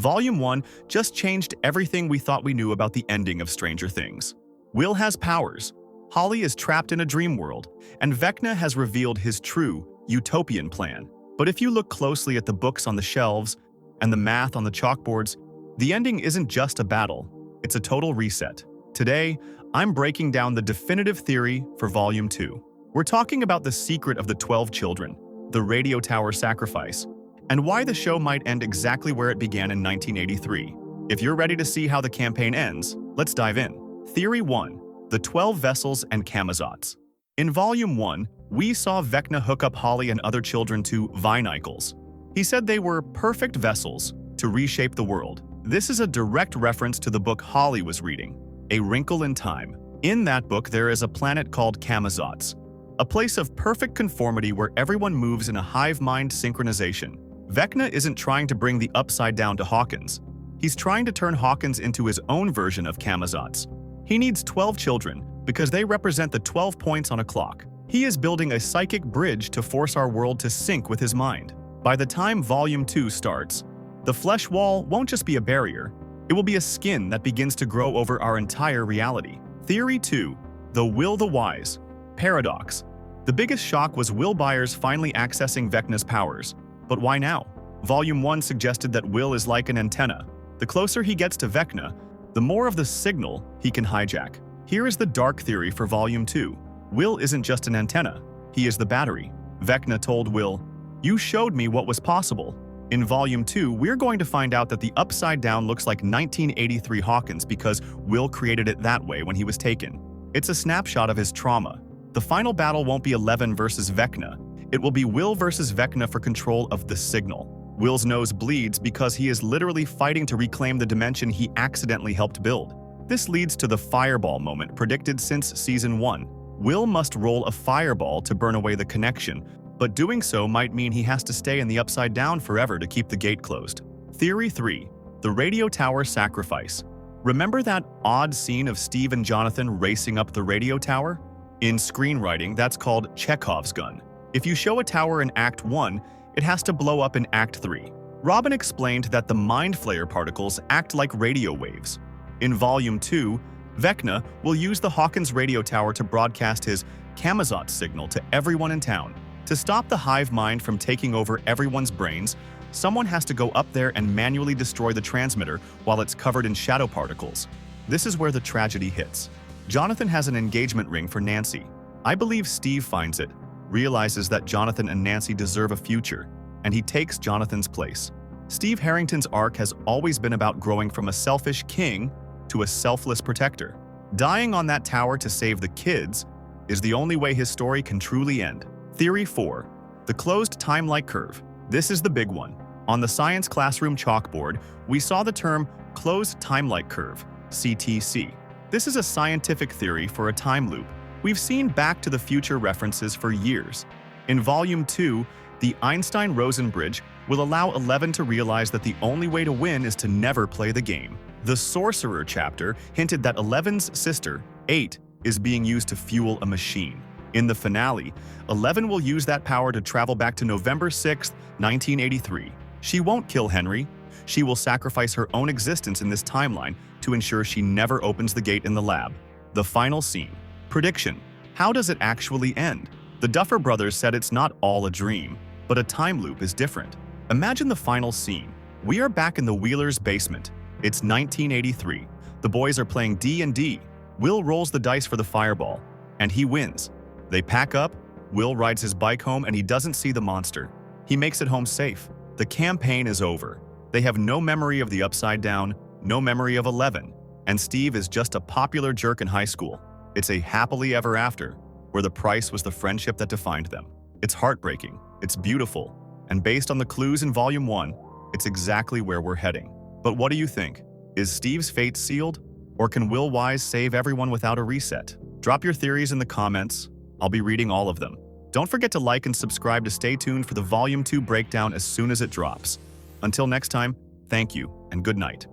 Volume 1 just changed everything we thought we knew about the ending of Stranger Things. Will has powers, Holly is trapped in a dream world, and Vecna has revealed his true, utopian plan. But if you look closely at the books on the shelves and the math on the chalkboards, the ending isn't just a battle, it's a total reset. Today, I'm breaking down the definitive theory for Volume 2. We're talking about the secret of the 12 children, the radio tower sacrifice, and why the show might end exactly where it began in 1983. If you're ready to see how the campaign ends, let's dive in. Theory 1. The 12 Vessels and Camazotz. In Volume 1, we saw Vecna hook up Holly and other children to Vinicles. He said they were perfect vessels to reshape the world. This is a direct reference to the book Holly was reading, A Wrinkle in Time. In that book, there is a planet called Camazotz, a place of perfect conformity where everyone moves in a hive mind synchronization. Vecna isn't trying to bring the upside down to Hawkins. He's trying to turn Hawkins into his own version of Camazotz. He needs 12 children because they represent the 12 points on a clock. He is building a psychic bridge to force our world to sync with his mind. By the time Volume 2 starts, the flesh wall won't just be a barrier, it will be a skin that begins to grow over our entire reality. Theory 2. The Will the Wise. Paradox. The biggest shock was Will Byers finally accessing Vecna's powers. But why now? Volume 1 suggested that Will is like an antenna. The closer he gets to Vecna, the more of the signal he can hijack. Here is the dark theory for Volume 2. Will isn't just an antenna, he is the battery. Vecna told Will, "You showed me what was possible." In Volume 2, we're going to find out that the Upside Down looks like 1983 Hawkins because Will created it that way when he was taken. It's a snapshot of his trauma. The final battle won't be 11 versus Vecna. It will be Will versus Vecna for control of the signal. Will's nose bleeds because he is literally fighting to reclaim the dimension he accidentally helped build. This leads to the fireball moment predicted since Season 1. Will must roll a fireball to burn away the connection, but doing so might mean he has to stay in the Upside Down forever to keep the gate closed. Theory 3. The radio tower sacrifice. Remember that odd scene of Steve and Jonathan racing up the radio tower? In screenwriting, that's called Chekhov's gun. If you show a tower in Act 1, it has to blow up in Act 3. Robin explained that the Mind Flayer particles act like radio waves. In Volume 2, Vecna will use the Hawkins radio tower to broadcast his Camazotz signal to everyone in town. To stop the hive mind from taking over everyone's brains, someone has to go up there and manually destroy the transmitter while it's covered in shadow particles. This is where the tragedy hits. Jonathan has an engagement ring for Nancy. I believe Steve finds it, realizes that Jonathan and Nancy deserve a future, and he takes Jonathan's place. Steve Harrington's arc has always been about growing from a selfish king to a selfless protector. Dying on that tower to save the kids is the only way his story can truly end. Theory 4. The Closed Time-like Curve. This is the big one. On the science classroom chalkboard, we saw the term Closed Time-like Curve, CTC. This is a scientific theory for a time loop. We've seen Back to the Future references for years. In Volume 2, the Einstein-Rosen bridge will allow 11 to realize that the only way to win is to never play the game. The Sorcerer chapter hinted that 11's sister, 8, is being used to fuel a machine. In the finale, 11 will use that power to travel back to November 6, 1983. She won't kill Henry. She will sacrifice her own existence in this timeline to ensure she never opens the gate in the lab. The final scene. Prediction. How does it actually end? The Duffer Brothers said it's not all a dream, but a time loop is different. Imagine the final scene. We are back in the Wheelers' basement. It's 1983. The boys are playing D&D. Will rolls the dice for the fireball, and he wins. They pack up, Will rides his bike home, and he doesn't see the monster. He makes it home safe. The campaign is over. They have no memory of the Upside Down, no memory of 11, and Steve is just a popular jerk in high school. It's a happily ever after, where the price was the friendship that defined them. It's heartbreaking, it's beautiful, and based on the clues in Volume 1, it's exactly where we're heading. But what do you think? Is Steve's fate sealed? Or can Will Wise save everyone without a reset? Drop your theories in the comments. I'll be reading all of them. Don't forget to like and subscribe to stay tuned for the Volume 2 breakdown as soon as it drops. Until next time, thank you and good night.